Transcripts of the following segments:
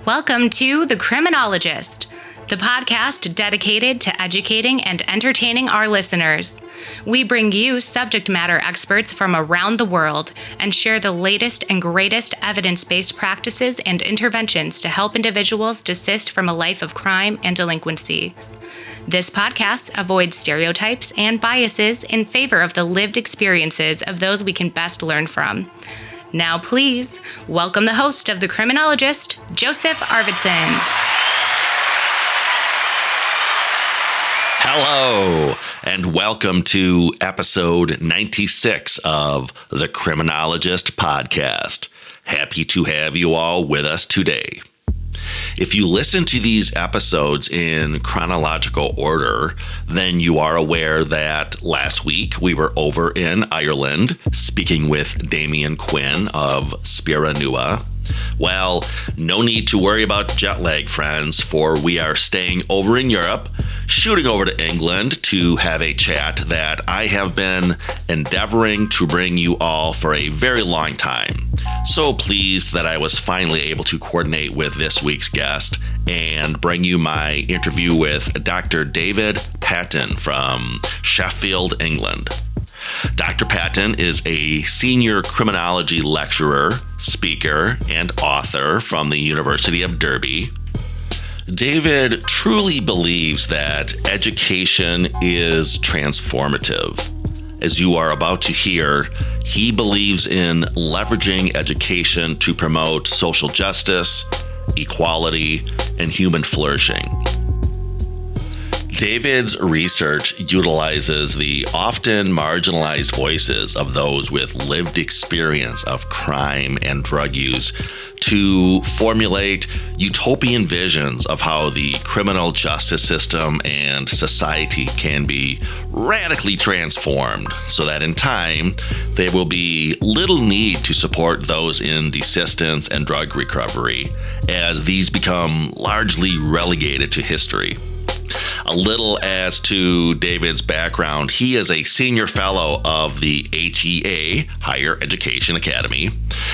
Welcome to The Criminologist, the podcast dedicated to educating and entertaining our listeners. We bring you subject matter experts from around the world and share the latest and greatest evidence-based practices and interventions to help individuals desist from a life of crime and delinquency. This podcast avoids stereotypes and biases in favor of the lived experiences of those we can best learn from. Now, please welcome the host of The Criminologist, Joseph Arvidsson. Hello, and welcome to episode 96 of The Criminologist podcast. Happy to have you all with us today. If you listen to these episodes in chronological order, then you are aware that last week we were over in Ireland speaking with Damien Quinn of Spira Nua. Well, no need to worry about jet lag, friends, for we are staying over in Europe, shooting over to England to have a chat that I have been endeavoring to bring you all for a very long time. So pleased that I was finally able to coordinate with this week's guest and bring you my interview with Dr. David Patton from Sheffield, England. Dr. Patton is a Senior Criminology Lecturer, speaker, and author from the University of Derby. David truly believes that education is transformative. As you are about to hear, he believes in leveraging education to promote social justice, equality, and human flourishing. David's research utilizes the often marginalized voices of those with lived experience of crime and drug use to formulate utopian visions of how the criminal justice system and society can be radically transformed so that in time there will be little need to support those in desistance and drug recovery, as these become largely relegated to history. A little as to David's background, he is a senior fellow of the HEA, Higher Education Academy,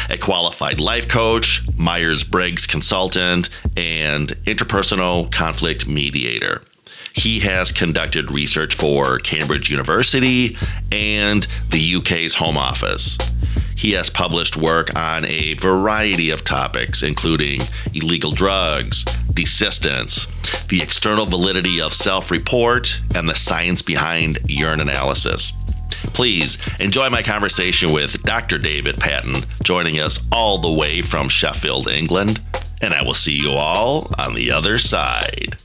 a qualified life coach, Myers-Briggs consultant, and interpersonal conflict mediator. He has conducted research for Cambridge University and the UK's Home Office. He has published work on a variety of topics, including illegal drugs, desistance, the external validity of self-report, and the science behind urine analysis. Please enjoy my conversation with Dr. David Patton, joining us all the way from Sheffield, England, and I will see you all on the other side.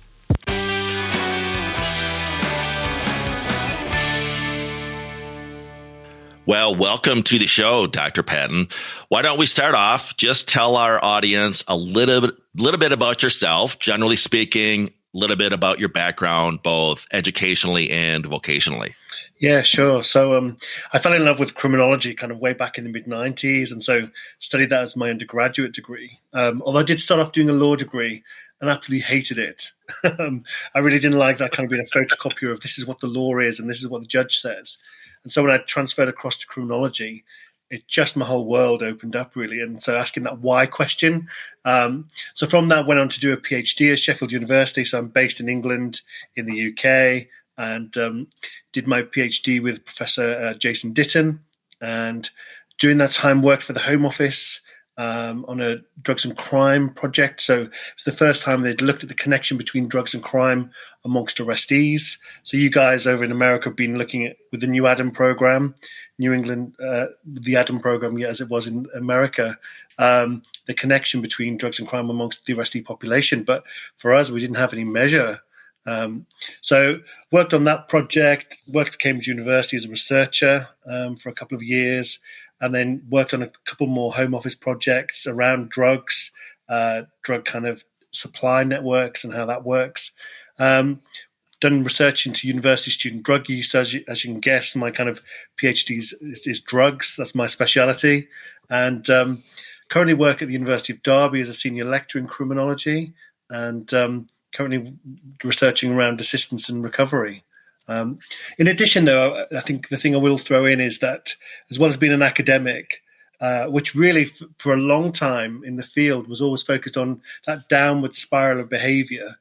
Well, welcome to the show, Dr. Patton. Why don't we start off? Just tell our audience a little bit about yourself, generally speaking, a little bit about your background, both educationally and vocationally. Yeah, sure. So I fell in love with criminology kind of way back in the mid-90s, and so studied that as my undergraduate degree. Although I did start off doing a law degree and absolutely hated it. I really didn't like that kind of being a photocopier of this is what the law is and this is what the judge says. And so when I transferred across to criminology, my whole world opened up, really. And so asking that why question. So from that, went on to do a PhD at Sheffield University. So I'm based in England, in the UK, and did my PhD with Professor Jason Ditton. And during that time, worked for the Home Office on a drugs and crime project. So it's the first time they'd looked at the connection between drugs and crime amongst arrestees. So you guys over in America have been looking at, with the new ADAM program, New England, the ADAM program, as it was in America, the connection between drugs and crime amongst the arrestee population. But for us, we didn't have any measure. So worked on that project, worked for Cambridge University as a researcher for a couple of years, and then worked on a couple more Home Office projects around drugs, drug kind of supply networks and how that works. Done research into university student drug use. As you can guess, my kind of PhD is drugs. That's my speciality. And currently work at the University of Derby as a senior lecturer in criminology, and currently researching around desistance and recovery. In addition, though, I think the thing I will throw in is that as well as being an academic, which really, for a long time in the field, was always focused on that downward spiral of behavior.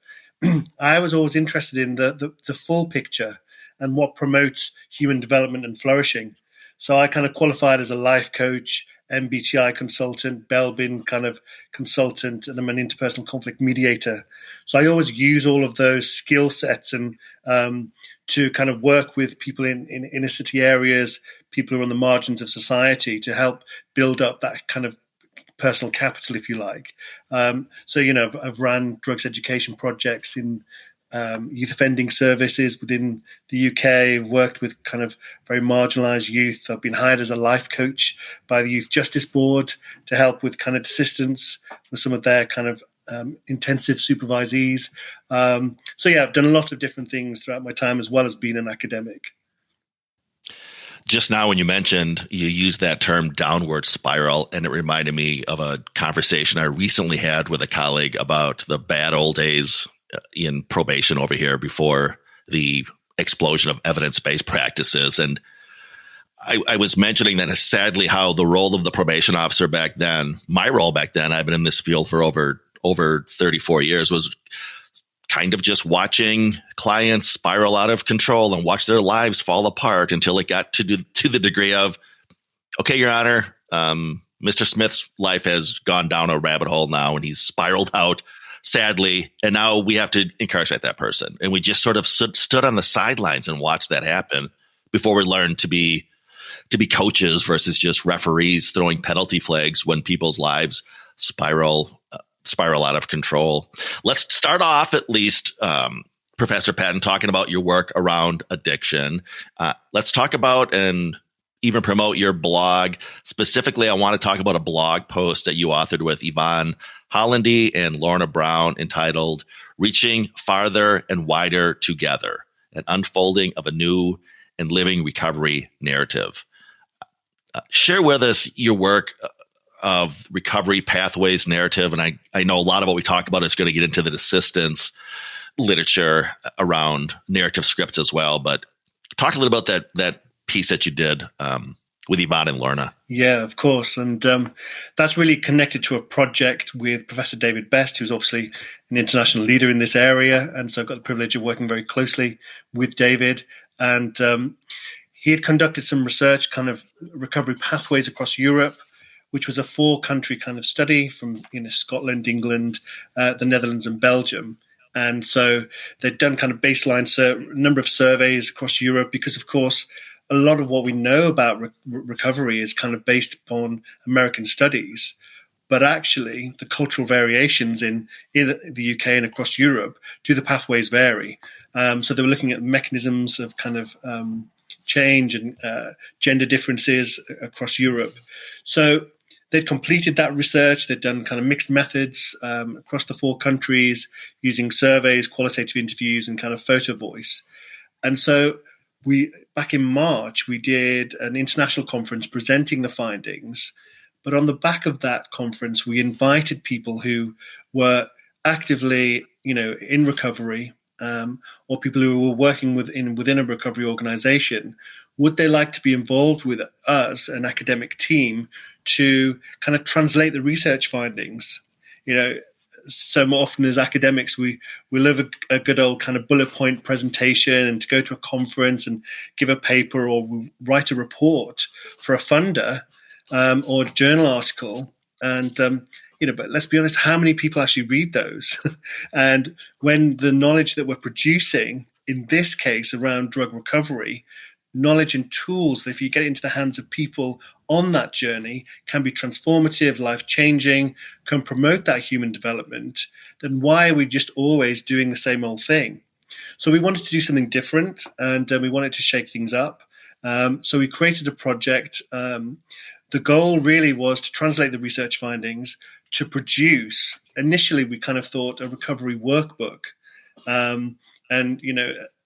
I was always interested in the full picture and what promotes human development and flourishing. So I kind of qualified as a life coach, MBTI consultant, Belbin kind of consultant, and I'm an interpersonal conflict mediator. So I always use all of those skill sets and to kind of work with people in inner city areas, people who are on the margins of society, to help build up that kind of personal capital, if you like. So, I've ran drugs education projects in youth offending services within the UK. I've worked with kind of very marginalised youth. I've been hired as a life coach by the Youth Justice Board to help with kind of desistance with some of their kind of intensive supervisees. I've done a lot of different things throughout my time, as well as being an academic. Just now, when you mentioned, you used that term downward spiral, and it reminded me of a conversation I recently had with a colleague about the bad old days in probation over here before the explosion of evidence-based practices. And I was mentioning that sadly how the role of the probation officer back then, my role back then, I've been in this field for over 34 years, was kind of just watching clients spiral out of control and watch their lives fall apart until it got to the degree of, okay, Your Honor, Mr. Smith's life has gone down a rabbit hole now and he's spiraled out, sadly, and now we have to incarcerate that person. And we just sort of stood on the sidelines and watched that happen before we learned to be coaches versus just referees throwing penalty flags when people's lives spiral out of control. Let's start off, at least, Professor Patton, talking about your work around addiction. Let's talk about and even promote your blog. Specifically, I want to talk about a blog post that you authored with Yvonne Hollandy and Lorna Brown entitled Reaching Farther and Wider Together, an unfolding of a new and living recovery narrative. Share with us your work of recovery pathways narrative. And I know a lot of what we talk about is going to get into the desistance literature around narrative scripts as well. But talk a little about that piece that you did with Yvonne and Lorna. Yeah, of course. And that's really connected to a project with Professor David Best, who's obviously an international leader in this area. And so I've got the privilege of working very closely with David. And he had conducted some research, kind of recovery pathways across Europe, which was a 4-country kind of study from Scotland, England, the Netherlands, and Belgium. And so they'd done kind of baseline number of surveys across Europe because, of course, a lot of what we know about recovery is kind of based upon American studies. But actually, the cultural variations in the UK and across Europe, do the pathways vary? So they were looking at mechanisms of kind of change and gender differences across Europe. So they'd completed that research. They'd done kind of mixed methods across the 4 countries using surveys, qualitative interviews, and kind of photo voice. And so back in March, we did an international conference presenting the findings. But on the back of that conference, we invited people who were actively, in recovery, or people who were working within a recovery organization. Would they like to be involved with us, an academic team, to kind of translate the research findings? So more often as academics, we live a good old kind of bullet point presentation and to go to a conference and give a paper or write a report for a funder or a journal article. And, but let's be honest, how many people actually read those? And when the knowledge that we're producing, in this case around drug recovery, knowledge and tools that if you get it into the hands of people on that journey can be transformative, life-changing, can promote that human development, then why are we just always doing the same old thing? So we wanted to do something different, and we wanted to shake things up. So we created a project. The goal really was to translate the research findings to produce, initially we kind of thought, a recovery workbook.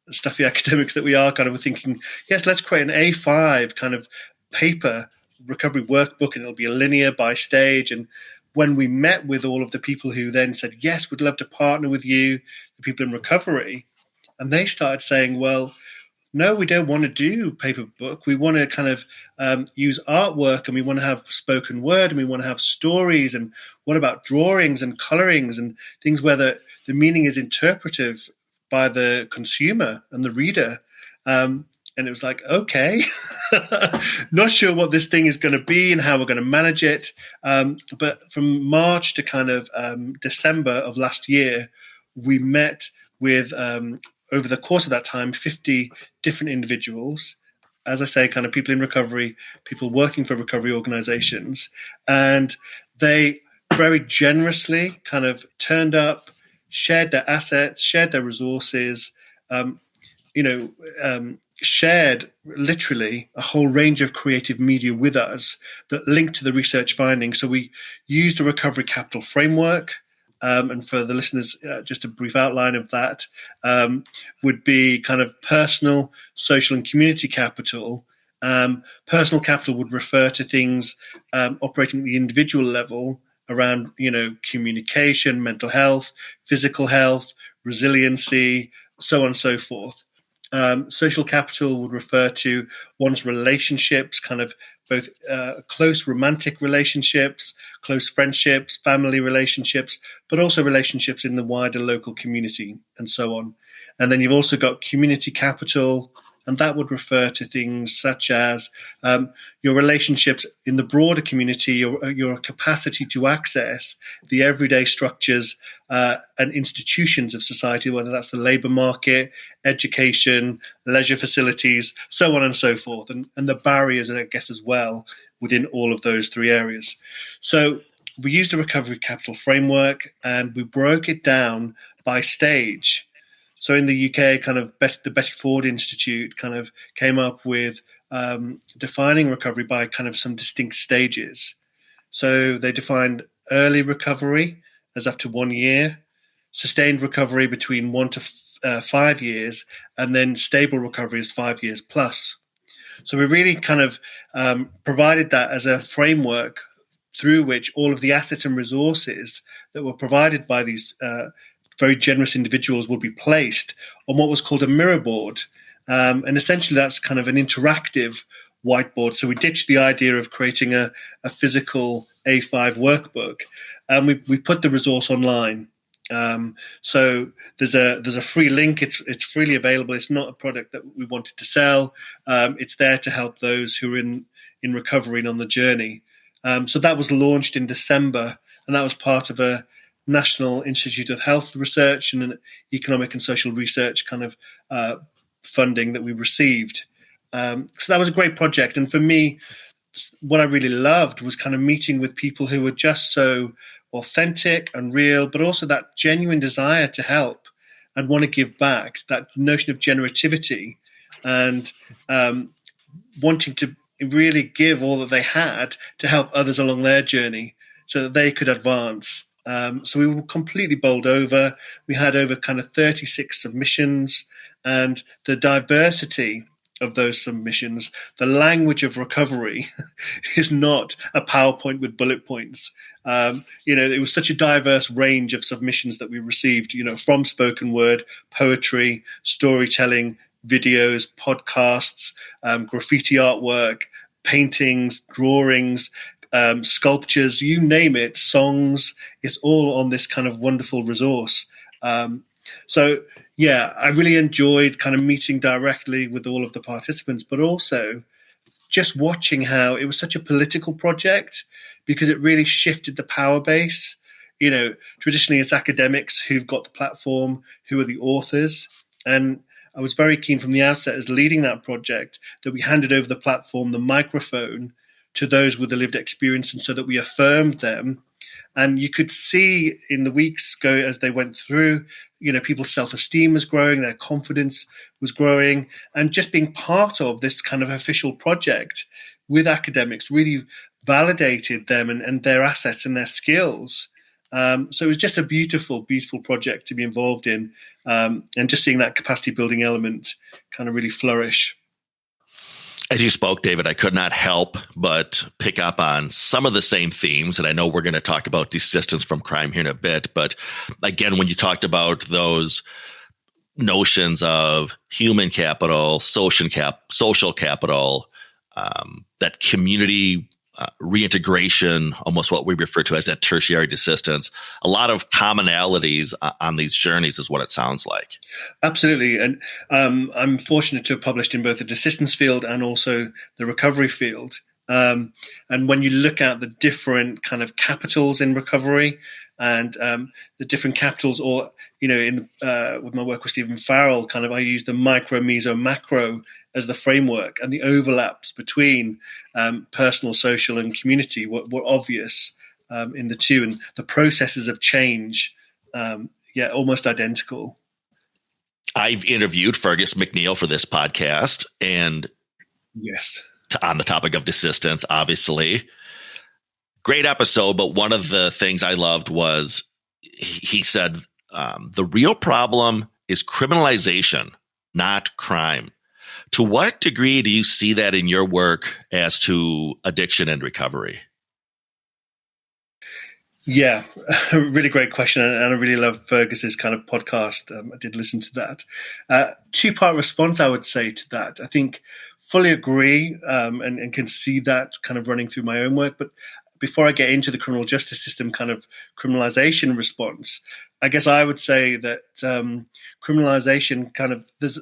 Stuffy academics that we are, kind of thinking, yes, let's create an A5 kind of paper recovery workbook, and it'll be a linear by stage. And when we met with all of the people who then said, yes, we'd love to partner with you, the people in recovery, and they started saying, well, no, we don't want to do paper book. We want to kind of use artwork, and we want to have spoken word, and we want to have stories. And what about drawings and colorings and things where the meaning is interpretive by the consumer and the reader? And it was like, okay, not sure what this thing is going to be and how we're going to manage it. But from March to kind of December of last year, we met with, over the course of that time, 50 different individuals. As I say, kind of people in recovery, people working for recovery organizations. And they very generously kind of turned up, shared their assets, shared their resources, shared literally a whole range of creative media with us that linked to the research findings. So we used a recovery capital framework. And for the listeners, just a brief outline of that would be kind of personal, social, and community capital. Personal capital would refer to things operating at the individual level around, communication, mental health, physical health, resiliency, so on and so forth. Social capital would refer to one's relationships, kind of both close romantic relationships, close friendships, family relationships, but also relationships in the wider local community and so on. And then you've also got community capital, and that would refer to things such as your relationships in the broader community, your capacity to access the everyday structures and institutions of society, whether that's the labour market, education, leisure facilities, so on and so forth, and the barriers, I guess, as well within all of those three areas. So we used a recovery capital framework, and we broke it down by stage. So in the UK, kind of the Betty Ford Institute kind of came up with defining recovery by kind of some distinct stages. So they defined early recovery as up to 1 year, sustained recovery between 1 to 5 years, and then stable recovery is 5 years plus. So we really kind of provided that as a framework through which all of the assets and resources that were provided by these very generous individuals would be placed on what was called a mirror board. And essentially that's kind of an interactive whiteboard. So we ditched the idea of creating a physical A5 workbook, and we put the resource online. So there's a free link. It's freely available. It's not a product that we wanted to sell. It's there to help those who are in recovery and on the journey. So that was launched in December, and that was part of a National Institute of Health Research and an economic and social research kind of funding that we received. So that was a great project. And for me, what I really loved was kind of meeting with people who were just so authentic and real, but also that genuine desire to help and want to give back, that notion of generativity and wanting to really give all that they had to help others along their journey so that they could advance. So we were completely bowled over. We had over kind of 36 submissions, and the diversity of those submissions, the language of recovery is not a PowerPoint with bullet points. It was such a diverse range of submissions that we received, from spoken word, poetry, storytelling, videos, podcasts, graffiti artwork, paintings, drawings, sculptures, you name it, songs. It's all on this kind of wonderful resource. So I really enjoyed kind of meeting directly with all of the participants, but also just watching how it was such a political project because it really shifted the power base. Traditionally it's academics who've got the platform, who are the authors. And I was very keen from the outset as leading that project that we handed over the platform, the microphone, to those with the lived experience, and so that we affirmed them. And you could see in the weeks go as they went through, people's self-esteem was growing, their confidence was growing, and just being part of this kind of official project with academics really validated them and their assets and their skills. So it was just a beautiful, beautiful project to be involved in, and just seeing that capacity building element kind of really flourish. As you spoke, David, I could not help but pick up on some of the same themes. And I know we're going to talk about desistance from crime here in a bit. But again, when you talked about those notions of human capital, social capital, that community reintegration, almost what we refer to as that tertiary desistance. A lot of commonalities on these journeys is what it sounds like. Absolutely. And I'm fortunate to have published in both the desistance field and also the recovery field. And when you look at the different kind of capitals in recovery and the different capitals, or, with my work with Stephen Farrell, I use the micro, meso, macro as the framework, and the overlaps between personal, social, and community were obvious in the two, and the processes of change, almost identical. I've interviewed Fergus McNeil for this podcast, and yes, on the topic of desistance, obviously. Great episode, but one of the things I loved was he said, the real problem is criminalization, not crime. To what degree do you see that in your work as to addiction and recovery? Yeah, a really great question. And I really love Fergus's kind of podcast. I did listen to that. Two-part response, I would say to that. I think fully agree and can see that kind of running through my own work. But before I get into the criminal justice system kind of criminalization response, I guess I would say that criminalization there's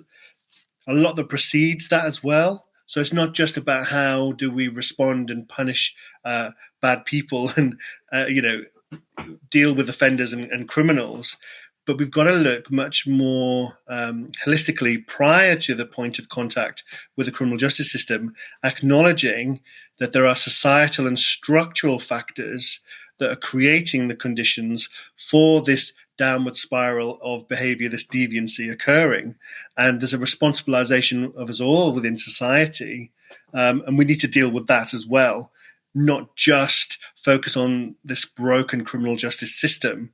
a lot that precedes that as well. So it's not just about how do we respond and punish bad people and, deal with offenders and criminals, but we've got to look much more holistically prior to the point of contact with the criminal justice system, acknowledging that there are societal and structural factors that are creating the conditions for this downward spiral of behavior, this deviancy occurring. And there's a responsibilization of us all within society. And we need to deal with that as well, not just focus on this broken criminal justice system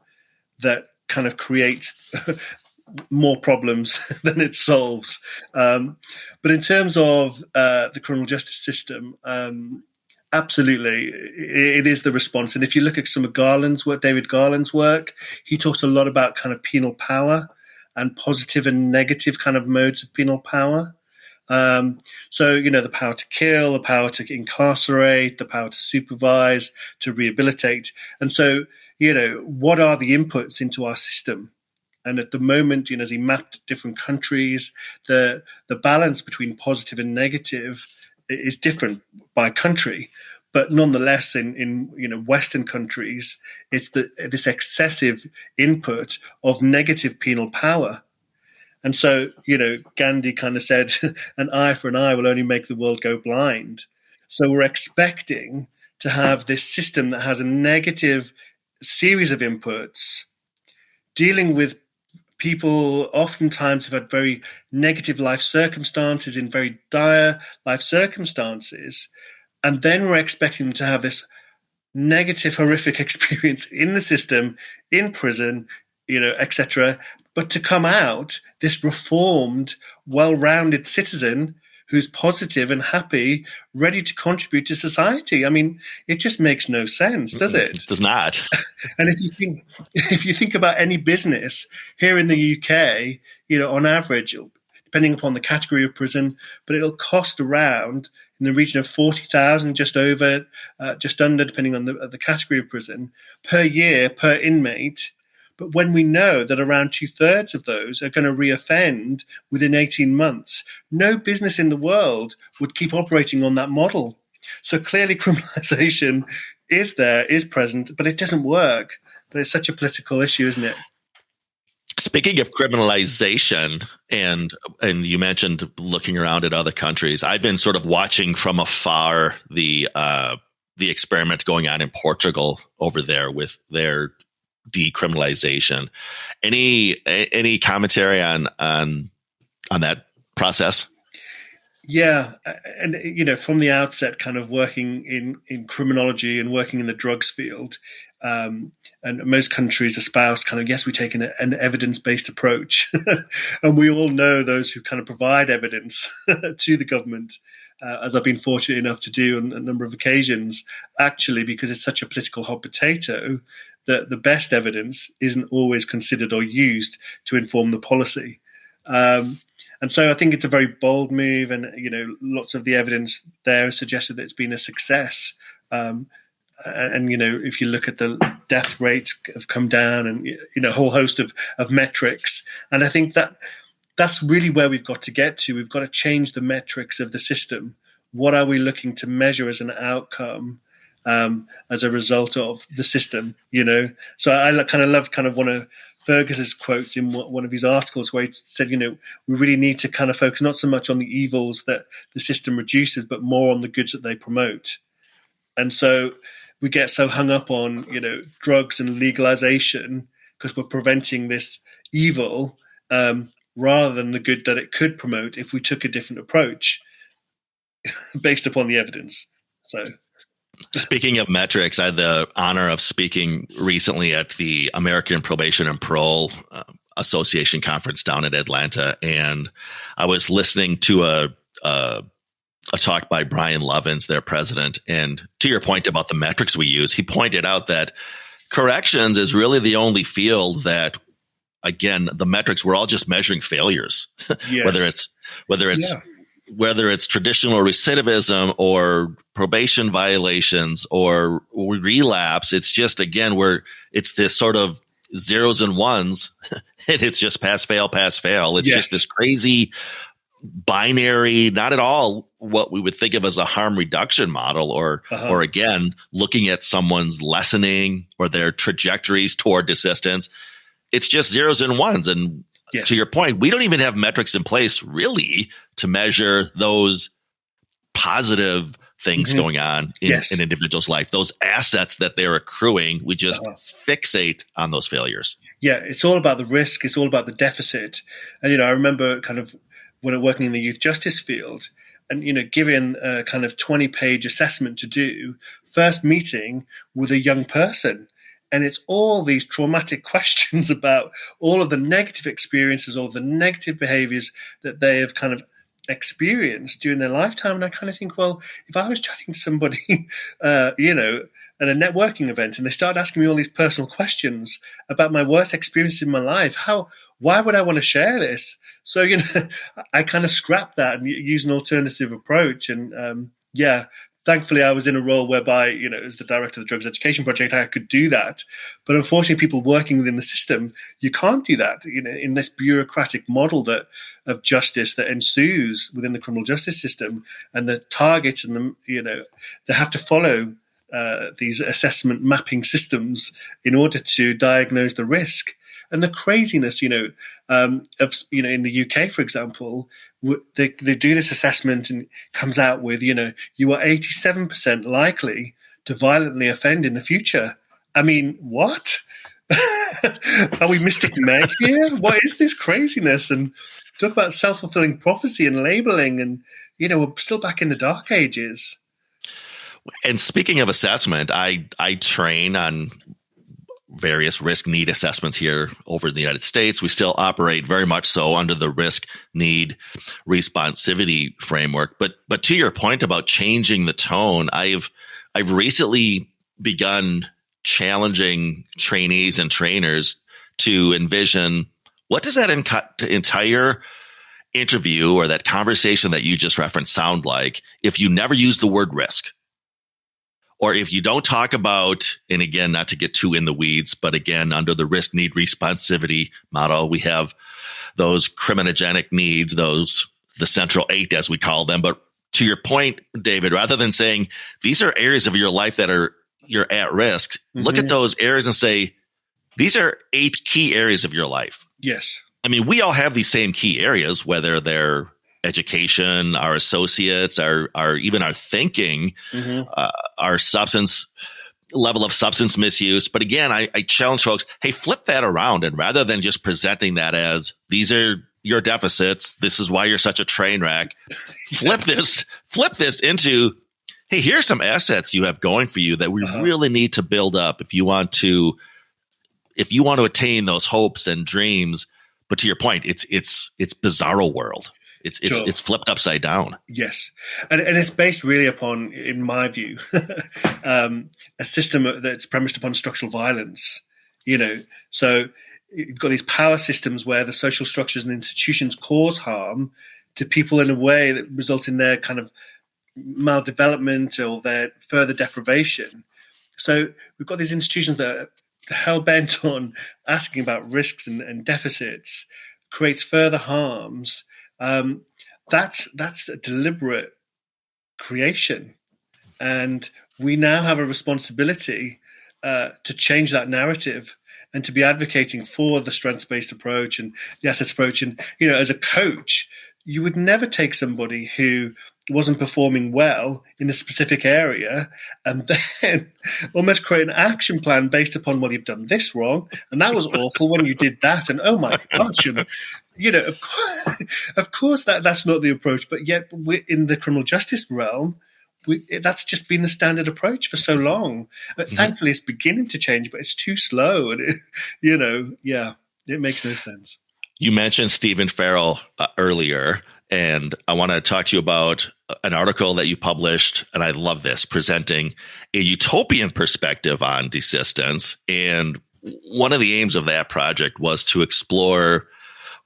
that kind of creates more problems than it solves. But in terms of the criminal justice system, absolutely, it is the response. And if you look at some of David Garland's work, he talks a lot about kind of penal power and positive and negative kind of modes of penal power. So, the power to kill, the power to incarcerate, the power to supervise, to rehabilitate. And so, what are the inputs into our system? And at the moment, as he mapped different countries, the balance between positive and negative is different by country. But nonetheless, in Western countries, it's this excessive input of negative penal power. And so, Gandhi kind of said, an eye for an eye will only make the world go blind. So we're expecting to have this system that has a negative series of inputs dealing with people oftentimes who've had very negative life circumstances, in very dire life circumstances. And then we're expecting them to have this negative, horrific experience in the system, in prison, etc., but to come out this reformed, well-rounded citizen who's positive and happy, ready to contribute to society. I mean, it just makes no sense, does it? It does not. And if you think about any business here in the UK, on average, depending upon the category of prison, but it'll cost around in the region of 40,000, just over, just under, depending on the category of prison, per year, per inmate. But when we know that around 2/3 of those are going to reoffend within 18 months, no business in the world would keep operating on that model. So clearly criminalization is present, but it doesn't work. But it's such a political issue, isn't it? Speaking of criminalization, and you mentioned looking around at other countries, I've been sort of watching from afar the experiment going on in Portugal over there with their decriminalization. Any commentary on that process? Yeah, and from the outset, kind of working in criminology and working in the drugs field, and most countries espouse kind of, yes, we take an evidence-based approach, and we all know those who kind of provide evidence to the government, as I've been fortunate enough to do on a number of occasions, actually, because it's such a political hot potato, that the best evidence isn't always considered or used to inform the policy. And so I think it's a very bold move, and lots of the evidence there suggested that it's been a success. And if you look at the death rates have come down, and a whole host of metrics, and I think that's really where we've got to get to. We've got to change the metrics of the system. What are we looking to measure as an outcome as a result of the system? So I kind of loved one of Fergus's quotes in one of his articles, where he said, we really need to kind of focus not so much on the evils that the system reduces, but more on the goods that they promote. And so we get so hung up on, drugs and legalization because we're preventing this evil rather than the good that it could promote if we took a different approach based upon the evidence. So, speaking of metrics, I had the honor of speaking recently at the American Probation and Parole Association conference down in Atlanta, and I was listening to a talk by Brian Lovins, their president. And to your point about the metrics we use, he pointed out that corrections is really the only field that, again, the metrics, we're all just measuring failures, yes. whether it's traditional recidivism or probation violations or relapse. It's just, again, it's this sort of zeros and ones, and it's just pass, fail, pass, fail. It's just this crazy binary, not at all what we would think of as a harm reduction model, or again, looking at someone's lessening or their trajectories toward desistance. It's just zeros and ones. And to your point, we don't even have metrics in place really to measure those positive things going on in an individual's life, those assets that they're accruing. We just fixate on those failures. Yeah, it's all about the risk. It's all about the deficit. And, I remember kind of when I'm working in the youth justice field and, given a kind of 20-page assessment to do, first meeting with a young person. And it's all these traumatic questions about all of the negative experiences, all the negative behaviors that they have kind of experienced during their lifetime. And I kind of think, well, if I was chatting to somebody, at a networking event, and they started asking me all these personal questions about my worst experiences in my life, why would I want to share this? So, I kind of scrapped that and use an alternative approach. And thankfully, I was in a role whereby, as the director of the Drugs Education Project, I could do that. But unfortunately, people working within the system, you can't do that, in this bureaucratic model of justice that ensues within the criminal justice system, and the targets and they have to follow these assessment mapping systems in order to diagnose the risk. And the craziness, in the UK, for example, they do this assessment and comes out with, you are 87% likely to violently offend in the future. I mean, what? Are we Mystic Meg here? What is this craziness? And talk about self-fulfilling prophecy and labeling, and, we're still back in the dark ages. And speaking of assessment, I train on various risk need assessments here over in the United States. We still operate very much so under the risk need responsivity framework. But to your point about changing the tone, I've recently begun challenging trainees and trainers to envision, what does that entire interview or that conversation that you just referenced sound like if you never use the word risk? Or if you don't talk about, and again, not to get too in the weeds, but again, under the risk need responsivity model, we have those criminogenic needs, the central 8, as we call them. But to your point, David, rather than saying these are areas of your life that you're at risk, look at those areas and say, these are 8 key areas of your life. Yes. I mean, we all have these same key areas, whether they're education, our associates, our even our thinking, our level of substance misuse. But again, I challenge folks, hey, flip that around. And rather than just presenting that as these are your deficits, this is why you're such a train wreck, flip this into, hey, here's some assets you have going for you that we really need to build up if you want to attain those hopes and dreams. But to your point, it's bizarro world. It's flipped upside down. Yes. And it's based really upon, in my view, a system that's premised upon structural violence. So you've got these power systems where the social structures and institutions cause harm to people in a way that results in their kind of maldevelopment or their further deprivation. So we've got these institutions that are hell-bent on asking about risks and deficits, creates further harms. That's a deliberate creation. And we now have a responsibility to change that narrative and to be advocating for the strengths-based approach and the assets approach. And, as a coach, you would never take somebody who wasn't performing well in a specific area and then almost create an action plan based upon, well, you've done this wrong and that was awful when you did that, and oh my gosh, and of course that's not the approach. But yet in the criminal justice realm, that's just been the standard approach for so long. Thankfully it's beginning to change, but it's too slow, and it makes no sense. You mentioned Stephen Farrell earlier, and I want to talk to you about an article that you published, and I love this, presenting a utopian perspective on desistance. And one of the aims of that project was to explore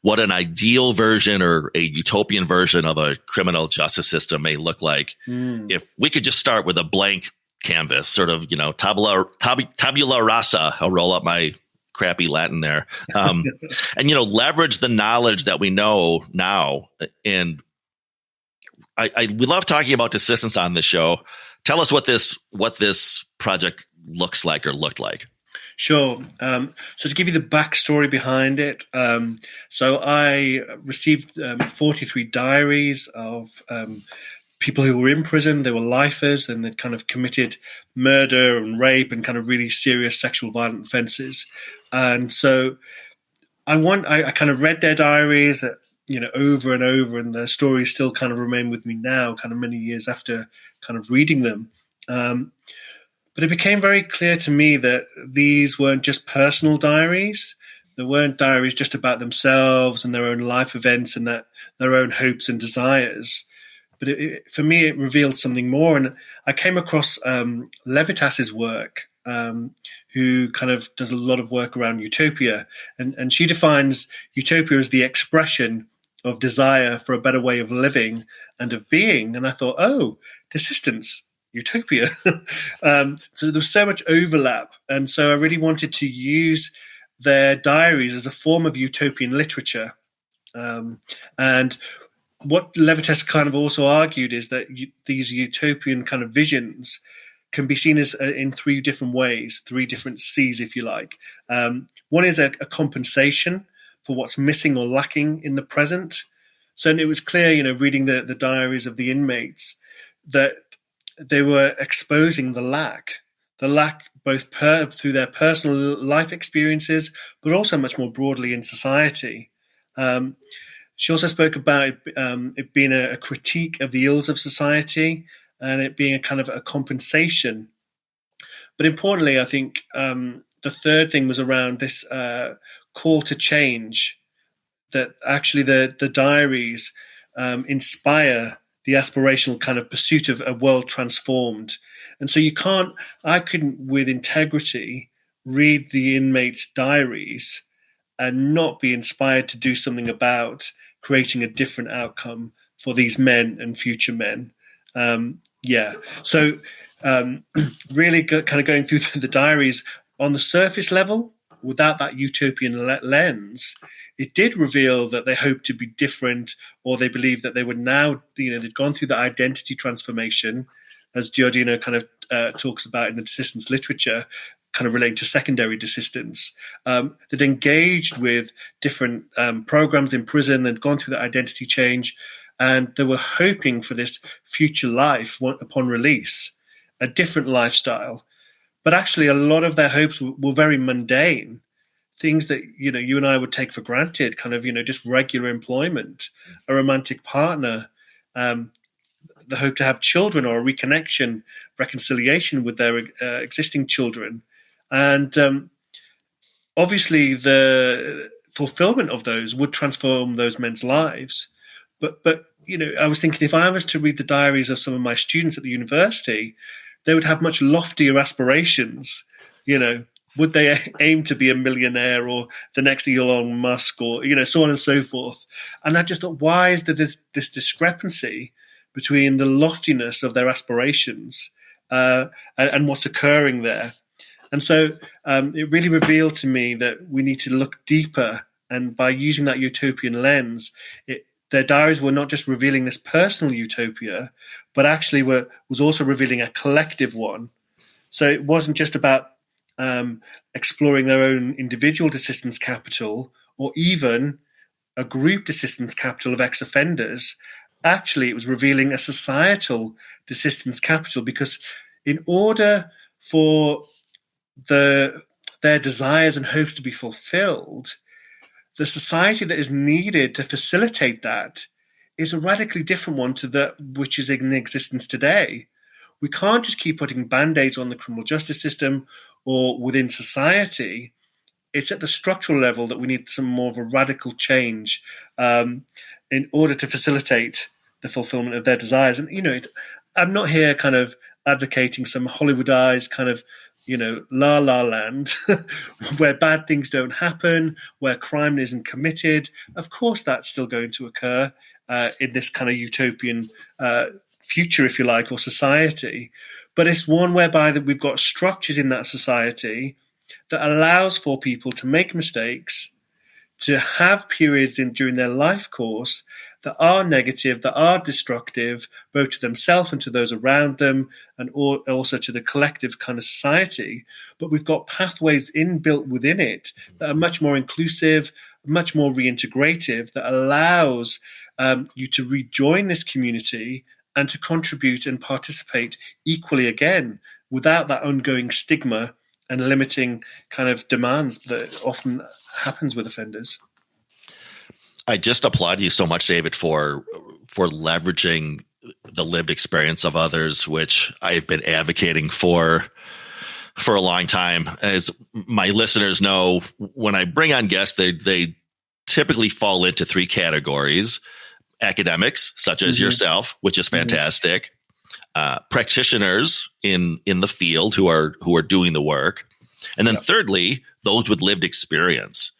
what an ideal version or a utopian version of a criminal justice system may look like if we could just start with a blank canvas, sort of, tabula rasa. I'll roll up my crappy Latin there, and leverage the knowledge that we know now. And we love talking about desistance on this show. Tell us what this project looks like or looked like. Sure. So to give you the backstory behind it, so I received 43 diaries of people who were in prison. They were lifers, and they'd kind of committed murder and rape and kind of really serious sexual violent offences. And so I kind of read their diaries, over and over, and their stories still kind of remain with me now, kind of many years after kind of reading them. But it became very clear to me that these weren't just personal diaries. They weren't diaries just about themselves and their own life events and their own hopes and desires. But for me, it revealed something more. And I came across Levitas's work, who kind of does a lot of work around utopia. And she defines utopia as the expression of desire for a better way of living and of being. And I thought, desistance, utopia. So there was so much overlap. And so I really wanted to use their diaries as a form of utopian literature. And what Levitas kind of also argued is that these utopian kind of visions can be seen as in three different ways, three different C's, if you like. One is a compensation for what's missing or lacking in the present. So it was clear, reading the diaries of the inmates, that they were exposing the lack both through their personal life experiences, but also much more broadly in society. She also spoke about it being a critique of the ills of society and it being a kind of a compensation. But importantly, I think the third thing was around this call to change, that actually the diaries inspire the aspirational kind of pursuit of a world transformed. And so I couldn't with integrity read the inmates' diaries and not be inspired to do something about creating a different outcome for these men and future men. So really kind of going through the diaries on the surface level, without that utopian lens, it did reveal that they hoped to be different, or they believed that they were now, they'd gone through the identity transformation, as Giordino kind of talks about in the desistance literature, kind of relating to secondary desistance, that engaged with different programs in prison and gone through that identity change. And they were hoping for this future life upon release, a different lifestyle. But actually, a lot of their hopes were very mundane, things that, you and I would take for granted, kind of, just regular employment, a romantic partner, the hope to have children or a reconnection, reconciliation with their existing children. And obviously, the fulfillment of those would transform those men's lives. But I was thinking, if I was to read the diaries of some of my students at the university, they would have much loftier aspirations, would they aim to be a millionaire or the next Elon Musk or, so on and so forth? And I just thought, why is there this discrepancy between the loftiness of their aspirations and what's occurring there? And so it really revealed to me that we need to look deeper. And by using that utopian lens, their diaries were not just revealing this personal utopia, but actually was also revealing a collective one. So it wasn't just about exploring their own individual desistance capital or even a group desistance capital of ex-offenders. Actually, it was revealing a societal desistance capital, because in order for their desires and hopes to be fulfilled, the society that is needed to facilitate that is a radically different one to that which is in existence today. We can't just keep putting band-aids on the criminal justice system or within society. It's at the structural level that we need some more of a radical change in order to facilitate the fulfillment of their desires. And, I'm not here kind of advocating some Hollywoodized kind of, la la land where bad things don't happen, where crime isn't committed. Of course, that's still going to occur in this kind of utopian future, if you like, or society. But it's one whereby that we've got structures in that society that allows for people to make mistakes, to have periods during their life course that are negative, that are destructive, both to themselves and to those around them, and also to the collective kind of society. But we've got pathways inbuilt within it that are much more inclusive, much more reintegrative, that allows you to rejoin this community and to contribute and participate equally again without that ongoing stigma and limiting kind of demands that often happens with offenders. I just applaud you so much, David, for leveraging the lived experience of others, which I've been advocating for a long time. As my listeners know, when I bring on guests, they typically fall into three categories: academics, such as yourself, which is fantastic; practitioners in the field who are doing the work, and then thirdly, those with lived experience.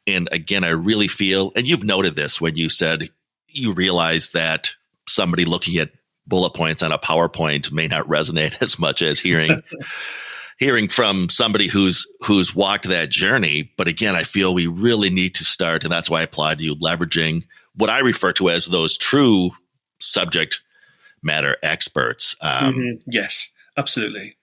And again, I really feel, and you've noted this when you said you realize that somebody looking at bullet points on a PowerPoint may not resonate as much as hearing from somebody who's walked that journey. But again, I feel we really need to start, and that's why I applaud you, leveraging what I refer to as those true subject matter experts. Yes, absolutely.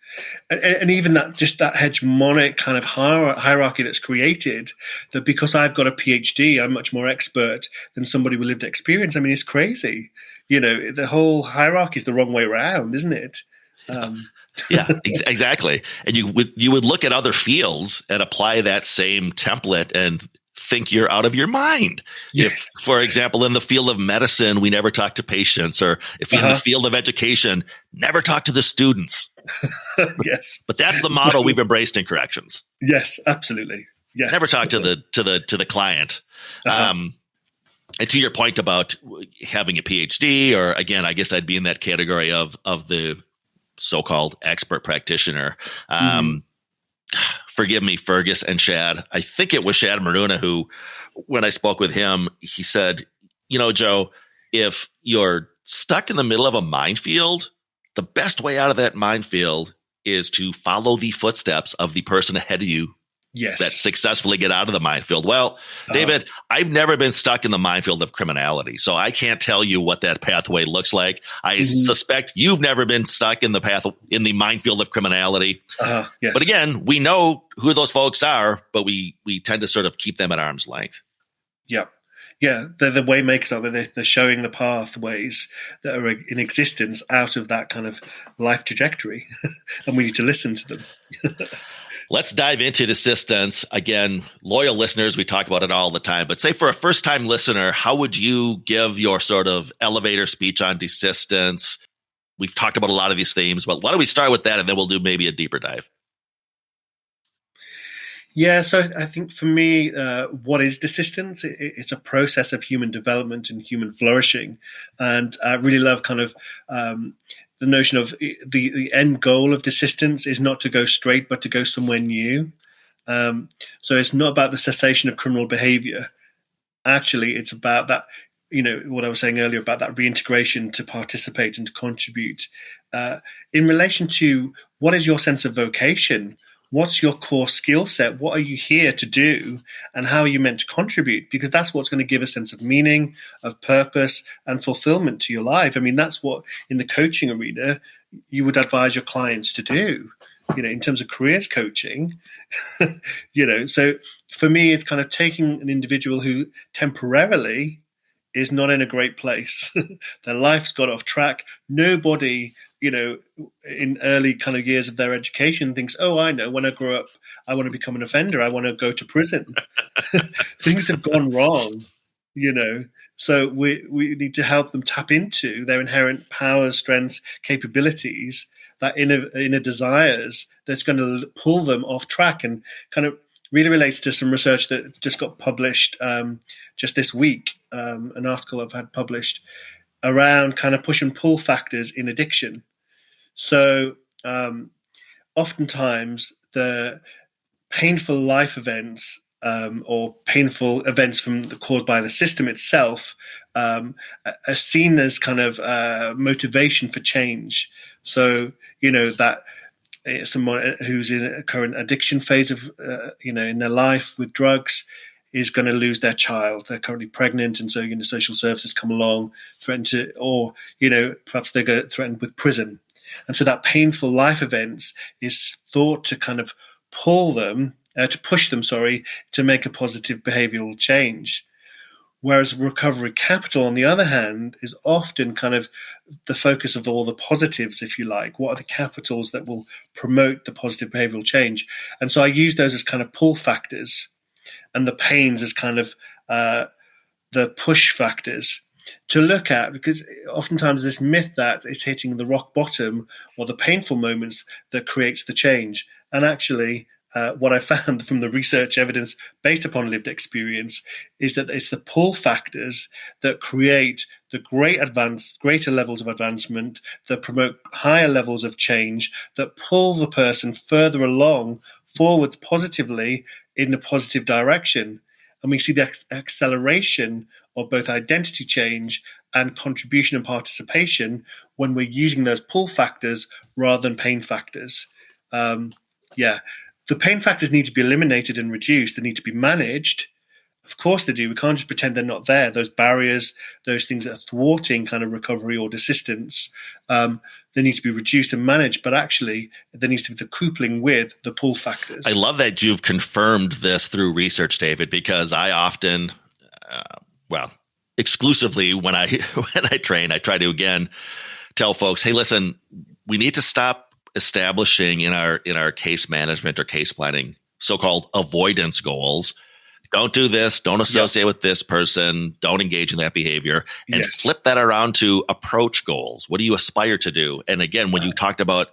And even that hegemonic kind of hierarchy that's created, that because I've got a PhD, I'm much more expert than somebody with lived experience. I mean, it's crazy. The whole hierarchy is the wrong way around, isn't it? Yeah, exactly. And you would look at other fields and apply that same template and think you're out of your mind. Yes. If, for example, in the field of medicine, we never talk to patients, or if in the field of education, never talk to the students. Yes. But that's the model we've embraced in corrections. Yes, absolutely. Yeah. Never talk to the client. And to your point about having a PhD, or again, I guess I'd be in that category of the so-called expert practitioner. Forgive me, Fergus and Shad. I think it was Shad Maruna who, when I spoke with him, he said, Joe, if you're stuck in the middle of a minefield, the best way out of that minefield is to follow the footsteps of the person ahead of you that successfully get out of the minefield. Well, David, I've never been stuck in the minefield of criminality, so I can't tell you what that pathway looks like. I suspect you've never been stuck in the minefield of criminality. Yes. But again, we know who those folks are, but we tend to sort of keep them at arm's length. Yeah. Yeah, they're the way makers out there. They're showing the pathways that are in existence out of that kind of life trajectory, and we need to listen to them. Let's dive into desistance. Again, loyal listeners, we talk about it all the time, but say for a first-time listener, how would you give your sort of elevator speech on desistance? We've talked about a lot of these themes, but why don't we start with that, and then we'll do maybe a deeper dive. Yeah, so I think for me, what is desistance? It's a process of human development and human flourishing. And I really love kind of the notion of the end goal of desistance is not to go straight, but to go somewhere new. So it's not about the cessation of criminal behavior. Actually, it's about that, what I was saying earlier about that reintegration to participate and to contribute. In relation to what is your sense of vocation? What's your core skill set? What are you here to do? And how are you meant to contribute? Because that's what's going to give a sense of meaning, of purpose, and fulfillment to your life. I mean, that's what in the coaching arena you would advise your clients to do, in terms of careers coaching. So for me, it's kind of taking an individual who temporarily is not in a great place. Their life's got off track. Nobody, in early kind of years of their education thinks, oh, I know, when I grow up, I want to become an offender. I want to go to prison. Things have gone wrong, So we need to help them tap into their inherent powers, strengths, capabilities, that inner desires that's going to pull them off track, and kind of really relates to some research that just got published just this week, an article I've had published around kind of push and pull factors in addiction. So oftentimes the painful life events or painful events caused by the system itself are seen as kind of motivation for change. So, that someone who's in a current addiction phase of, in their life with drugs is going to lose their child. They're currently pregnant, and so, social services come along, threaten to, or, perhaps they get threatened with prison. And so that painful life events is thought to kind of push them, to make a positive behavioral change. Whereas recovery capital, on the other hand, is often kind of the focus of all the positives, if you like. What are the capitals that will promote the positive behavioral change? And so I use those as kind of pull factors, and the pains as kind of the push factors to look at, because oftentimes this myth that it's hitting the rock bottom or the painful moments that creates the change. And actually, what I found from the research evidence based upon lived experience is that it's the pull factors that create the greater levels of advancement, that promote higher levels of change, that pull the person further along forwards positively in a positive direction. And we see the acceleration of both identity change and contribution and participation when we're using those pull factors rather than pain factors. The pain factors need to be eliminated and reduced. They need to be managed. Of course they do. We can't just pretend they're not there. Those barriers, those things that are thwarting kind of recovery or desistance, they need to be reduced and managed. But actually, there needs to be the coupling with the pull factors. I love that you've confirmed this through research, David, because I often, exclusively when I train, I try to again tell folks, hey, listen, we need to stop establishing in our case management or case planning so-called avoidance goals. Don't do this, don't associate with this person, don't engage in that behavior, and flip that around to approach goals. What do you aspire to do? And again, when you talked about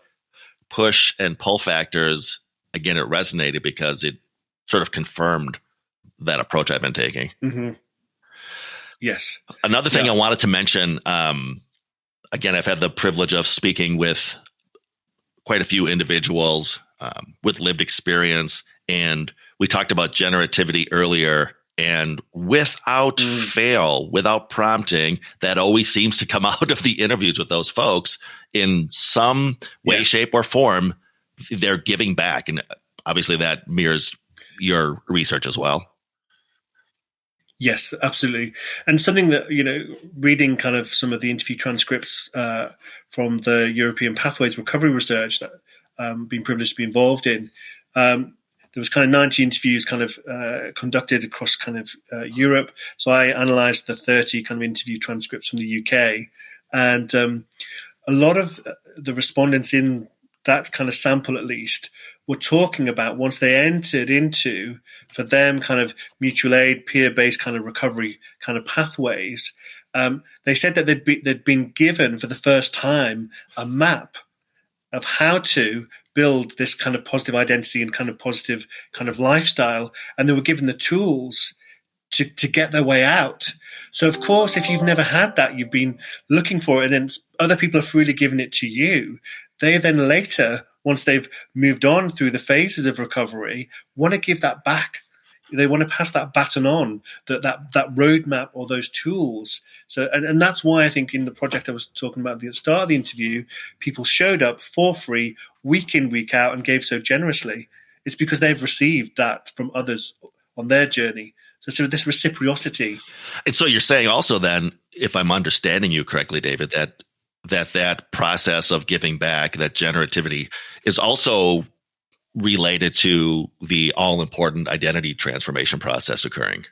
push and pull factors, again, it resonated because it sort of confirmed that approach I've been taking. Mm-hmm. Yes. Another thing I wanted to mention, again, I've had the privilege of speaking with quite a few individuals with lived experience. And we talked about generativity earlier. And without fail, without prompting, that always seems to come out of the interviews with those folks in some way, shape, or form. They're giving back. And obviously that mirrors your research as well. Yes, absolutely. And something that, reading kind of some of the interview transcripts from the European Pathways Recovery research that I've been privileged to be involved in, there was kind of 90 interviews kind of conducted across kind of Europe. So I analysed the 30 kind of interview transcripts from the UK. And a lot of the respondents in that kind of sample, at least, were talking about once they entered into, for them, kind of mutual aid, peer-based kind of recovery kind of pathways. They said that they'd been given for the first time a map of how to build this kind of positive identity and kind of positive kind of lifestyle, and they were given the tools to get their way out. So, of course, if you've never had that, you've been looking for it, and then other people have freely given it to you. They then later once they've moved on through the phases of recovery, want to give that back. They want to pass that baton on, that roadmap or those tools. So, and that's why I think in the project I was talking about at the start of the interview, people showed up for free, week in, week out, and gave so generously. It's because they've received that from others on their journey. So sort of this reciprocity. And so you're saying also then, if I'm understanding you correctly, David, that process of giving back, that generativity, is also related to the all-important identity transformation process occurring.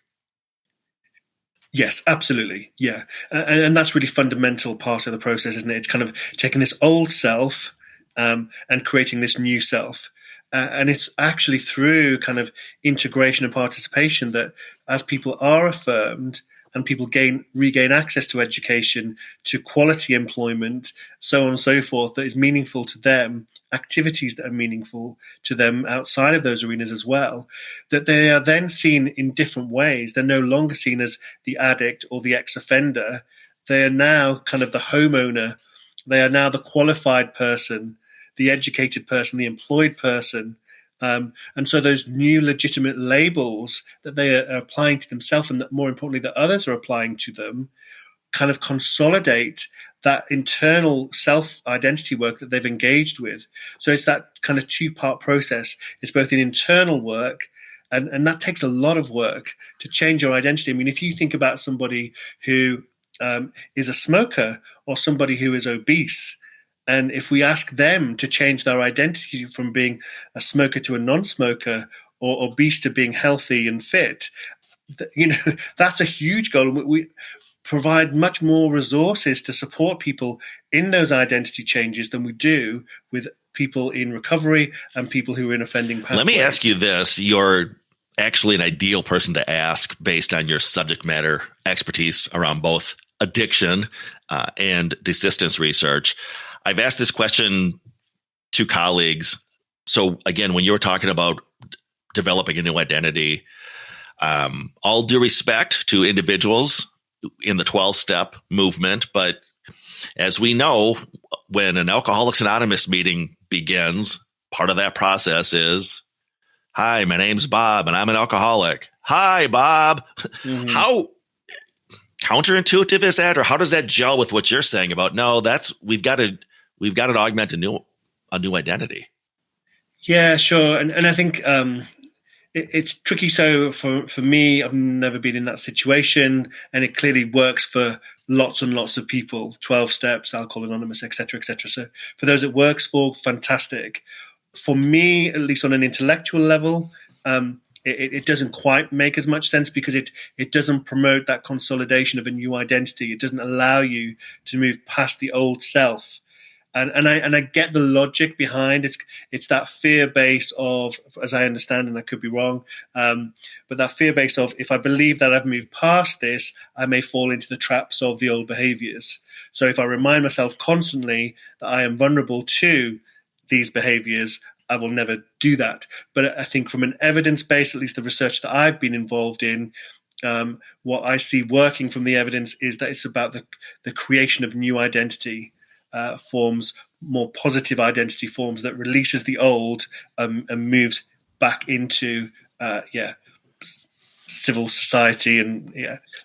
Yes, absolutely. Yeah. And that's really fundamental part of the process, isn't it? It's kind of taking this old self and creating this new self. And it's actually through kind of integration and participation that as people are affirmed and people regain access to education, to quality employment, so on and so forth, that is meaningful to them, activities that are meaningful to them outside of those arenas as well, that they are then seen in different ways. They're no longer seen as the addict or the ex-offender. They are now kind of the homeowner. They are now the qualified person, the educated person, the employed person. And so those new legitimate labels that they are applying to themselves, and that more importantly that others are applying to them, kind of consolidate that internal self-identity work that they've engaged with. So it's that kind of two-part process. It's both an internal work, and that takes a lot of work to change your identity. I mean, if you think about somebody who is a smoker or somebody who is obese, and if we ask them to change their identity from being a smoker to a non-smoker, or obese to being healthy and fit, that's a huge goal. We provide much more resources to support people in those identity changes than we do with people in recovery and people who are in offending pathways. Let me ask you this. You're actually an ideal person to ask based on your subject matter expertise around both addiction and desistance research. I've asked this question to colleagues. So again, when you were talking about developing a new identity, all due respect to individuals in the 12-step movement, but as we know, when an Alcoholics Anonymous meeting begins, part of that process is, "Hi, my name's Bob, and I'm an alcoholic." "Hi, Bob." Mm-hmm. How counterintuitive is that, or how does that gel with what you're saying about we've got to augment a new identity? Yeah, sure. And I think it's tricky. So for me, I've never been in that situation, and it clearly works for lots and lots of people, 12 steps, Alcohol Anonymous, et cetera, et cetera. So for those it works for, fantastic. For me, at least on an intellectual level, it doesn't quite make as much sense because it doesn't promote that consolidation of a new identity. It doesn't allow you to move past the old self. And I get the logic behind it. It's that fear base of, as I understand, and I could be wrong, but that fear base of, if I believe that I've moved past this, I may fall into the traps of the old behaviors. So if I remind myself constantly that I am vulnerable to these behaviors, I will never do that. But I think from an evidence base, at least the research that I've been involved in, what I see working from the evidence is that it's about the creation of new identity forms, more positive identity forms that releases the old and moves back into civil society and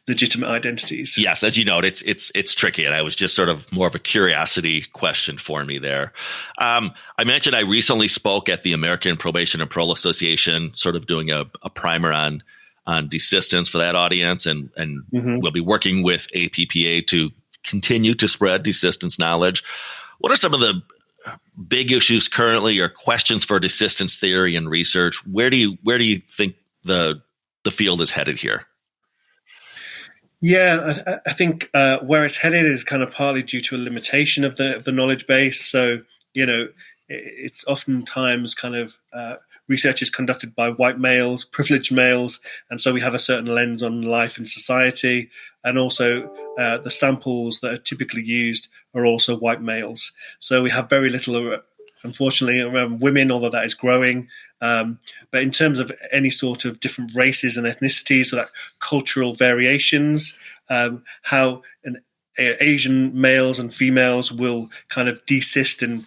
legitimate identities. Yes, as you know, it's tricky, and I was just sort of more of a curiosity question for me there. I mentioned I recently spoke at the American Probation and Parole Association, sort of doing a primer on desistance for that audience, and mm-hmm. We'll be working with APPA to continue to spread desistance knowledge. What are some of the big issues currently, or questions for desistance theory and research? Where do you think the field is headed here? Yeah, I think where it's headed is kind of partly due to a limitation of the knowledge base. So, it's oftentimes kind of research is conducted by white males, privileged males, and so we have a certain lens on life and society, and also the samples that are typically used are also white males. So we have very little, unfortunately, around women, although that is growing. But in terms of any sort of different races and ethnicities, so that cultural variations, how Asian males and females will kind of desist and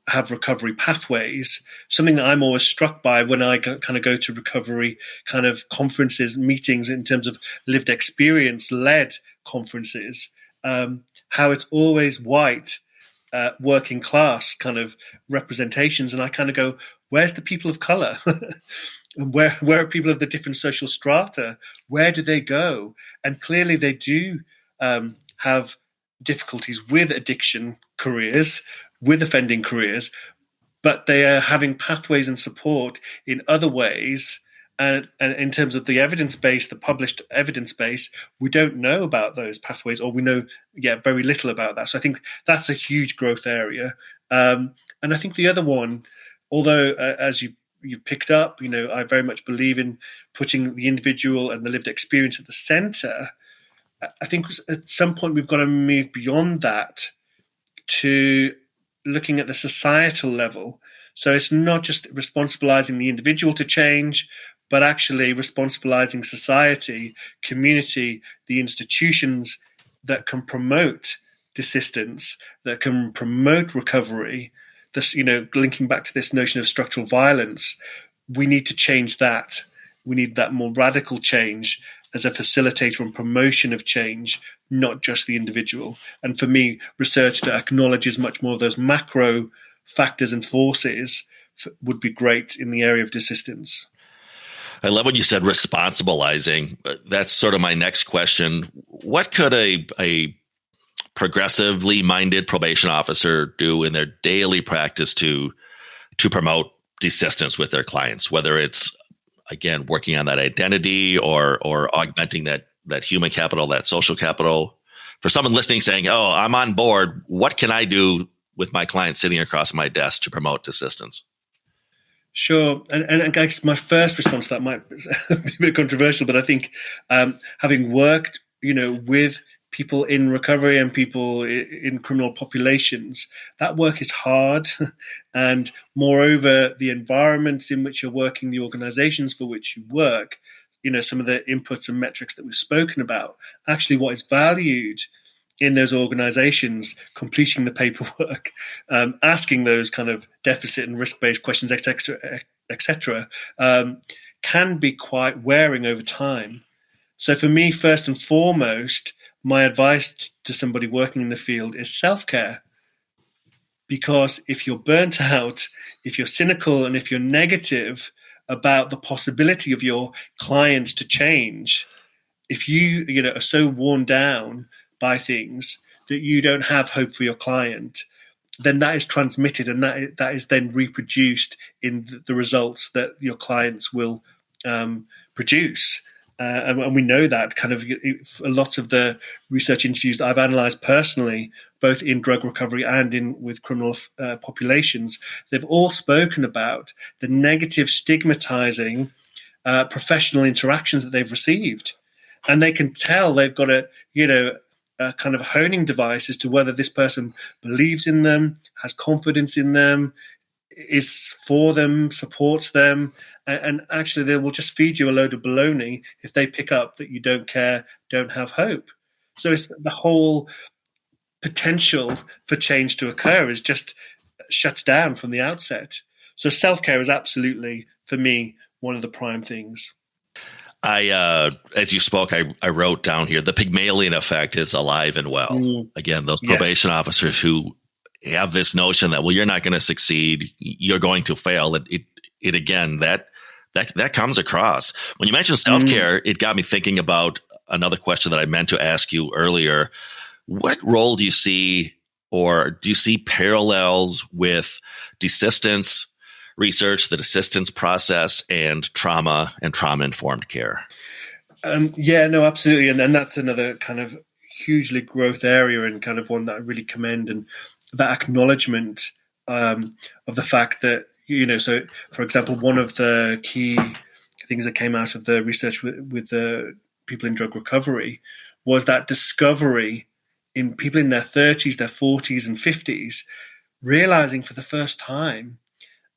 have recovery pathways. Something that I'm always struck by when I go to recovery kind of conferences, meetings in terms of lived experience led conferences, how it's always white, working class kind of representations. And I kind of go, where's the people of color? And where are people of the different social strata? Where do they go? And clearly they do have difficulties with addiction careers, with offending careers, but they are having pathways and support in other ways. And in terms of the evidence base, the published evidence base, we don't know about those pathways, or we know very little about that. So I think that's a huge growth area. And I think the other one, although as you've picked up, I very much believe in putting the individual and the lived experience at the center. I think at some point we've got to move beyond that to looking at the societal level. So it's not just responsibilizing the individual to change, but actually responsibilizing society, community, the institutions that can promote desistance, that can promote recovery. This, linking back to this notion of structural violence, we need to change that. We need that more radical change as a facilitator and promotion of change, not just the individual. And for me, research that acknowledges much more of those macro factors and forces would be great in the area of desistance. I love when you said responsibilizing. That's sort of my next question. What could a progressively minded probation officer do in their daily practice to promote desistance with their clients, whether it's, again, working on that identity or augmenting that human capital, that social capital? For someone listening saying, oh, I'm on board, what can I do with my client sitting across my desk to promote desistance? Sure. And I guess my first response to that might be a bit controversial, but I think having worked, with people in recovery and people in criminal populations, that work is hard. And moreover, the environments in which you're working, the organizations for which you work, some of the inputs and metrics that we've spoken about, actually what is valued in those organizations, completing the paperwork, asking those kind of deficit and risk-based questions, et cetera, can be quite wearing over time. So for me, first and foremost, my advice to somebody working in the field is self-care. Because if you're burnt out, if you're cynical, and if you're negative about the possibility of your clients to change, if you are so worn down by things that you don't have hope for your client, then that is transmitted, and that is then reproduced in the results that your clients will produce. And we know that kind of a lot of the research interviews that I've analysed personally, both in drug recovery and with criminal populations, they've all spoken about the negative stigmatizing professional interactions that they've received. And they can tell they've got a kind of honing device as to whether this person believes in them, has confidence in them, is for them, supports them, and actually they will just feed you a load of baloney if they pick up that you don't care, don't have hope. So it's the whole potential for change to occur is just shuts down from the outset. So self-care is absolutely, for me, one of the prime things. As you spoke, I wrote down here, the Pygmalion effect is alive and well. Again, those probation officers who have this notion that, well, you're not going to succeed, you're going to fail. It again, that comes across. When you mentioned self-care, it got me thinking about another question that I meant to ask you earlier. What role do you see, or do you see parallels with desistance research, the desistance process, and trauma-informed care? No, absolutely. And then that's another kind of hugely growth area, and kind of one that I really commend, and that acknowledgement of the fact that, so for example, one of the key things that came out of the research with the people in drug recovery was that discovery in people in their 30s, their 40s and 50s, realizing for the first time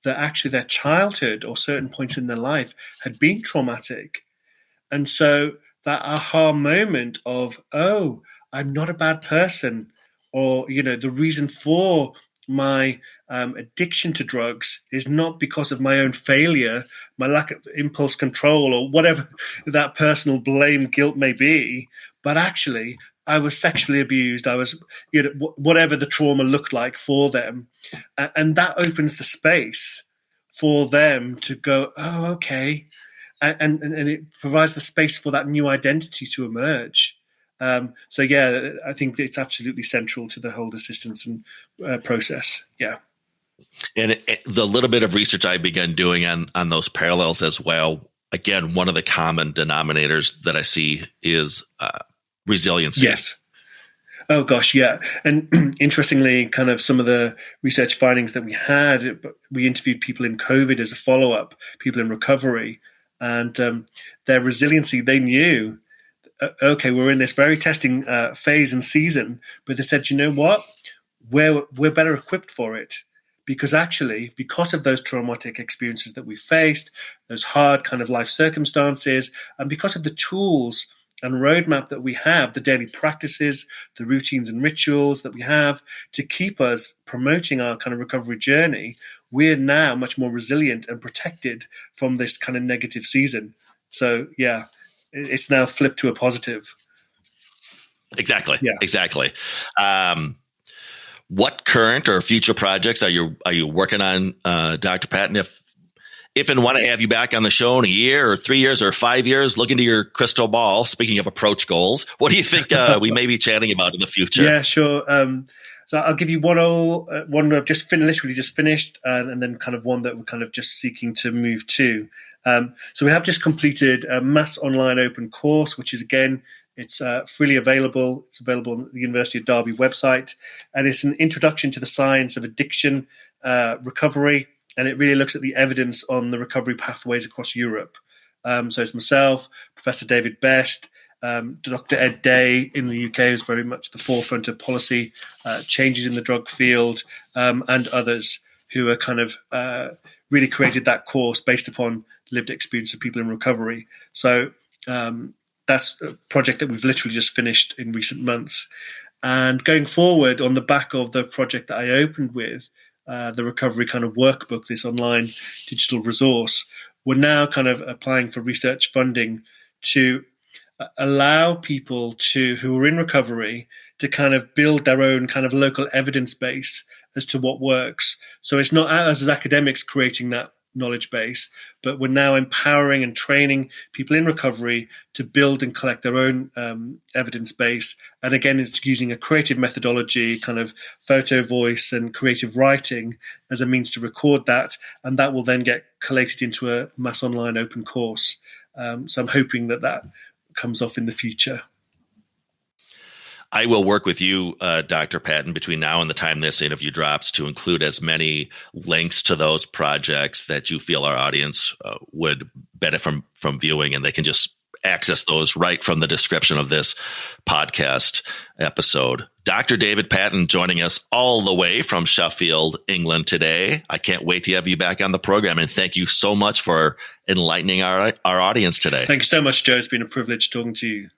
that actually their childhood or certain points in their life had been traumatic. And so that aha moment of, oh, I'm not a bad person, or, the reason for my addiction to drugs is not because of my own failure, my lack of impulse control, or whatever that personal blame, guilt may be, but actually I was sexually abused. I was, whatever the trauma looked like for them. And that opens the space for them to go, oh, okay. And it provides the space for that new identity to emerge. So, yeah, I think it's absolutely central to the whole desistance and process. Yeah. And the little bit of research I began doing on those parallels as well, again, one of the common denominators that I see is resiliency. Yes. Oh, gosh, yeah. And interestingly, kind of some of the research findings that we had, we interviewed people in COVID as a follow-up, people in recovery, and their resiliency, they knew, okay, we're in this very testing phase and season, but they said, you know what? We're better equipped for it. Because actually, because of those traumatic experiences that we faced, those hard kind of life circumstances, and because of the tools and roadmap that we have, the daily practices, the routines and rituals that we have to keep us promoting our kind of recovery journey, we're now much more resilient and protected from this kind of negative season. So, yeah, it's now flipped to a positive. Exactly. Yeah. Exactly. What current or future projects are you working on, Dr. Patton? If and when I have you back on the show in a year or 3 years or 5 years, look into your crystal ball. Speaking of approach goals, what do you think we may be chatting about in the future? Yeah, sure. So I'll give you one I've just literally just finished, and then kind of one that we're kind of just seeking to move to. So we have just completed a mass online open course, which is, again, it's freely available. It's available on the University of Derby website, and it's an introduction to the science of addiction recovery, and it really looks at the evidence on the recovery pathways across Europe. So it's myself, Professor David Best, Dr. Ed Day in the UK, who's very much the forefront of policy changes in the drug field, and others who are kind of really created that course based upon lived experience of people in recovery. So that's a project that we've literally just finished in recent months. And going forward, on the back of the project that I opened with, the recovery kind of workbook, this online digital resource, we're now kind of applying for research funding to allow people who are in recovery to kind of build their own kind of local evidence base as to what works. So it's not us as academics creating that knowledge base, but we're now empowering and training people in recovery to build and collect their own evidence base. And again, it's using a creative methodology, kind of photo, voice, and creative writing as a means to record that, and that will then get collated into a mass online open course. So I'm hoping that comes off in the future. I will work with you, Dr. Patton, between now and the time this interview drops to include as many links to those projects that you feel our audience would benefit from viewing, and they can just access those right from the description of this podcast episode. Dr. David Patton joining us all the way from Sheffield, England today. I can't wait to have you back on the program, and thank you so much for enlightening our audience today. Thank you so much, Joe. It's been a privilege talking to you.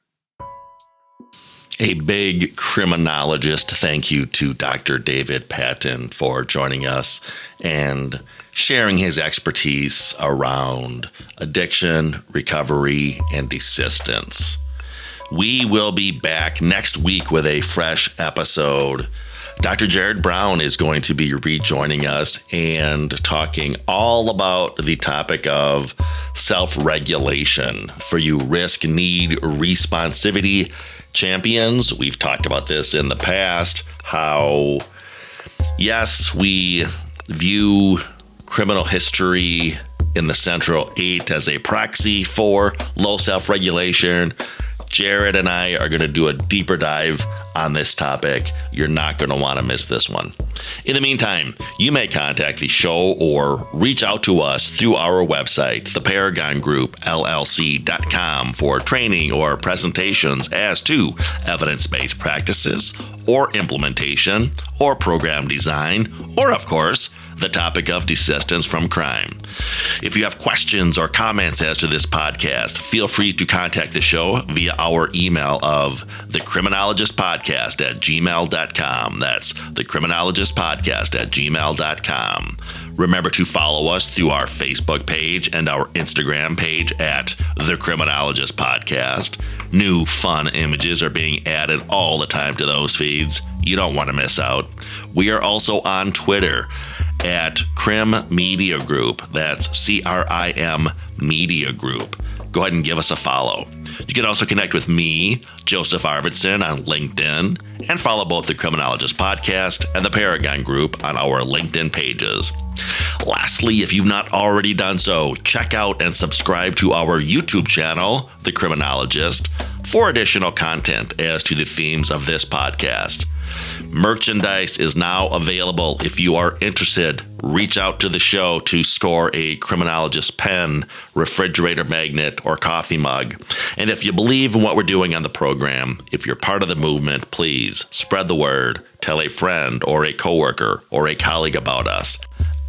A big criminologist thank you to Dr. David Patton for joining us and sharing his expertise around addiction, recovery, and desistance. We will be back next week with a fresh episode. Dr. Jared Brown is going to be rejoining us and talking all about the topic of self-regulation for you risk, need, responsivity champions. We've talked about this in the past, how, yes, we view criminal history in the Central 8 as a proxy for low self-regulation. Jared and I are going to do a deeper dive on this topic. You're not going to want to miss this one. In the meantime, you may contact the show or reach out to us through our website, theparagongroup.llc.com, for training or presentations as to evidence-based practices or implementation or program design, or of course, the topic of desistance from crime. If you have questions or comments as to this podcast, feel free to contact the show via our email of thecriminologistpodcast thecriminologistpodcast@gmail.com. That's thecriminologistpodcast@gmail.com. Remember to follow us through our Facebook page and our Instagram page at The Criminologist Podcast. New fun images are being added all the time to those feeds. You don't want to miss out. We are also on Twitter at Crim Media Group. That's CRIM Media Group. Go ahead and give us a follow. You can also connect with me, Joseph Arvidsson, on LinkedIn, and follow both the Criminologist Podcast and the Paragon Group on our LinkedIn pages. Lastly, if you've not already done so, check out and subscribe to our YouTube channel, The Criminologist, for additional content as to the themes of this podcast. Merchandise is now available. If you are interested, reach out to the show to score a criminologist pen, refrigerator magnet, or coffee mug. And if you believe in what we're doing on the program, if you're part of the movement, please spread the word. Tell a friend or a coworker or a colleague about us.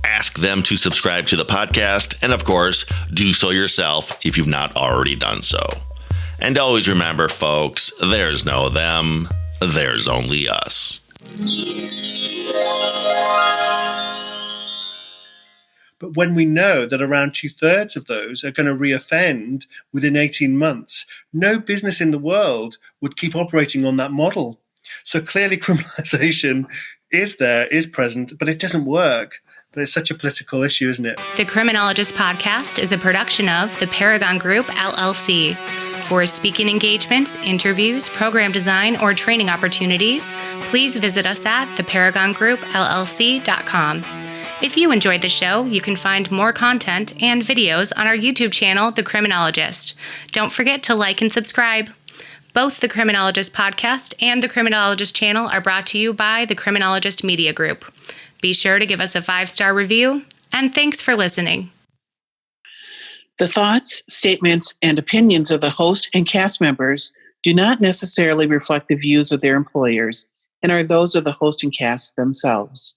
Ask them to subscribe to the podcast, and of course, do so yourself if you've not already done so. And always remember, folks, there's no them, there's only us. But when we know that around 2/3 of those are going to reoffend within 18 months, no business in the world would keep operating on that model. So clearly criminalization is present, but it doesn't work. But it's such a political issue, isn't it? The Criminologist Podcast is a production of the Paragon Group, LLC. For speaking engagements, interviews, program design, or training opportunities, please visit us at theparagongroup.llc.com. If you enjoyed the show, you can find more content and videos on our YouTube channel, The Criminologist. Don't forget to like and subscribe. Both the Criminologist Podcast and the Criminologist channel are brought to you by the Criminologist Media Group. Be sure to give us a 5-star review, and thanks for listening. The thoughts, statements, and opinions of the host and cast members do not necessarily reflect the views of their employers and are those of the host and cast themselves.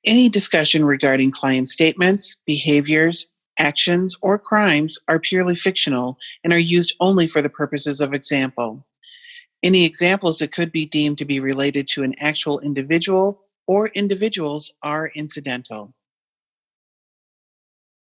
Any discussion regarding client statements, behaviors, actions, or crimes are purely fictional and are used only for the purposes of example. Any examples that could be deemed to be related to an actual individual or individuals are incidental.